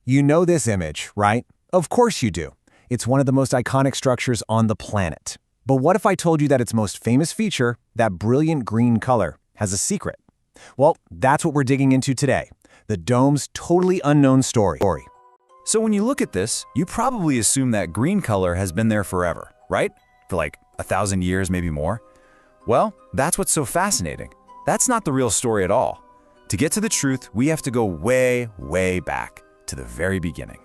You know this image, right? Of course you do. It's one of the most iconic structures on the planet. But what if I told you that its most famous feature, that brilliant green color, has a secret? Well, that's what we're digging into today. The dome's totally unknown story. So when you look at this, you probably assume that green color has been there forever, right? For like 1,000 years, maybe more. Well, that's what's so fascinating. That's not the real story at all. To get to the truth, we have to go way, way back to the very beginning.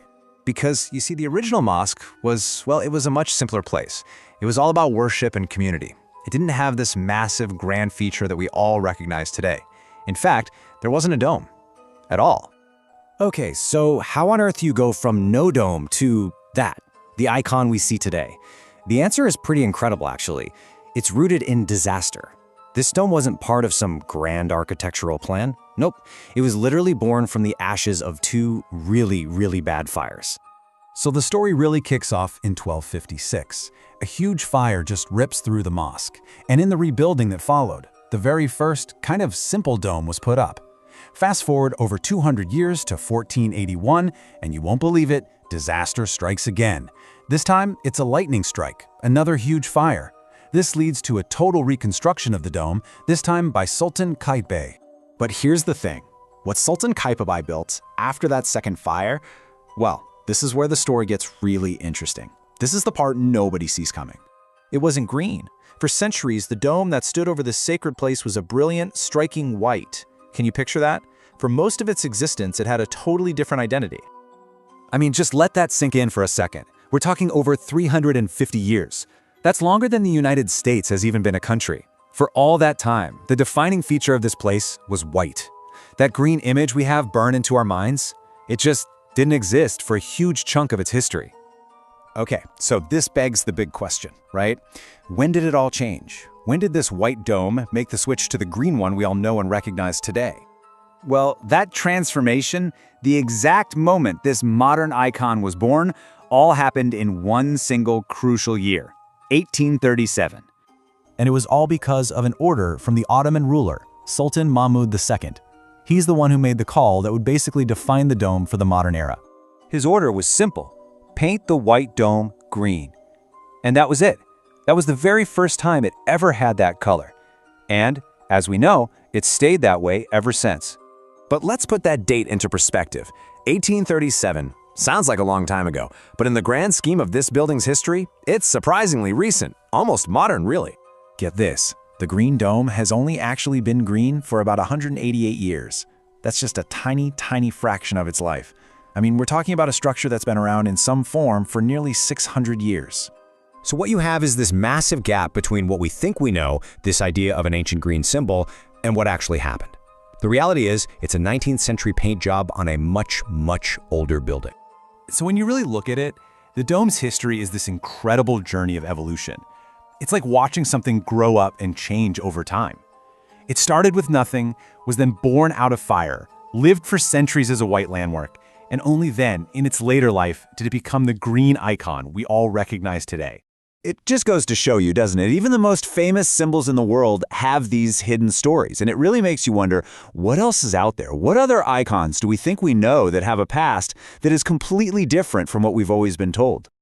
Because, you see, the original mosque was, well, it was a much simpler place. It was all about worship and community. It didn't have this massive, grand feature that we all recognize today. In fact, there wasn't a dome. At all. Okay, so how on earth do you go from no dome to that, the icon we see today? The answer is pretty incredible, actually. It's rooted in disaster. This dome wasn't part of some grand architectural plan. Nope, it was literally born from the ashes of two really, really bad fires. So the story really kicks off in 1256. A huge fire just rips through the mosque, and in the rebuilding that followed, the very first, kind of simple dome was put up. Fast forward over 200 years to 1481, and you won't believe it, disaster strikes again. This time, it's a lightning strike, another huge fire. This leads to a total reconstruction of the dome, this time by Sultan Qaitbay. But here's the thing. What Sultan Qaitbay built after that second fire, well, this is where the story gets really interesting. This is the part nobody sees coming. It wasn't green. For centuries, the dome that stood over this sacred place was a brilliant, striking white. Can you picture that? For most of its existence, it had a totally different identity. I mean, just let that sink in for a second. We're talking over 350 years. That's longer than the United States has even been a country. For all that time, the defining feature of this place was white. That green image we have burned into our minds, it just didn't exist for a huge chunk of its history. Okay, so this begs the big question, right? When did it all change? When did this white dome make the switch to the green one we all know and recognize today? Well, that transformation, the exact moment this modern icon was born, all happened in one single crucial year, 1837. And it was all because of an order from the Ottoman ruler, Sultan Mahmud II. He's the one who made the call that would basically define the dome for the modern era. His order was simple: paint the white dome green. And that was it. That was the very first time it ever had that color. And, as we know, it's stayed that way ever since. But let's put that date into perspective. 1837 sounds like a long time ago, but in the grand scheme of this building's history, it's surprisingly recent, almost modern, really. Get this, the Green Dome has only actually been green for about 188 years. That's just a tiny, tiny fraction of its life. I mean, we're talking about a structure that's been around in some form for nearly 600 years. So what you have is this massive gap between what we think we know, this idea of an ancient green symbol, and what actually happened. The reality is, it's a 19th century paint job on a much, much older building. So when you really look at it, the dome's history is this incredible journey of evolution. It's like watching something grow up and change over time. It started with nothing, was then born out of fire, lived for centuries as a white landmark, and only then, in its later life, did it become the green icon we all recognize today. It just goes to show you, doesn't it? Even the most famous symbols in the world have these hidden stories, and it really makes you wonder, what else is out there? What other icons do we think we know that have a past that is completely different from what we've always been told?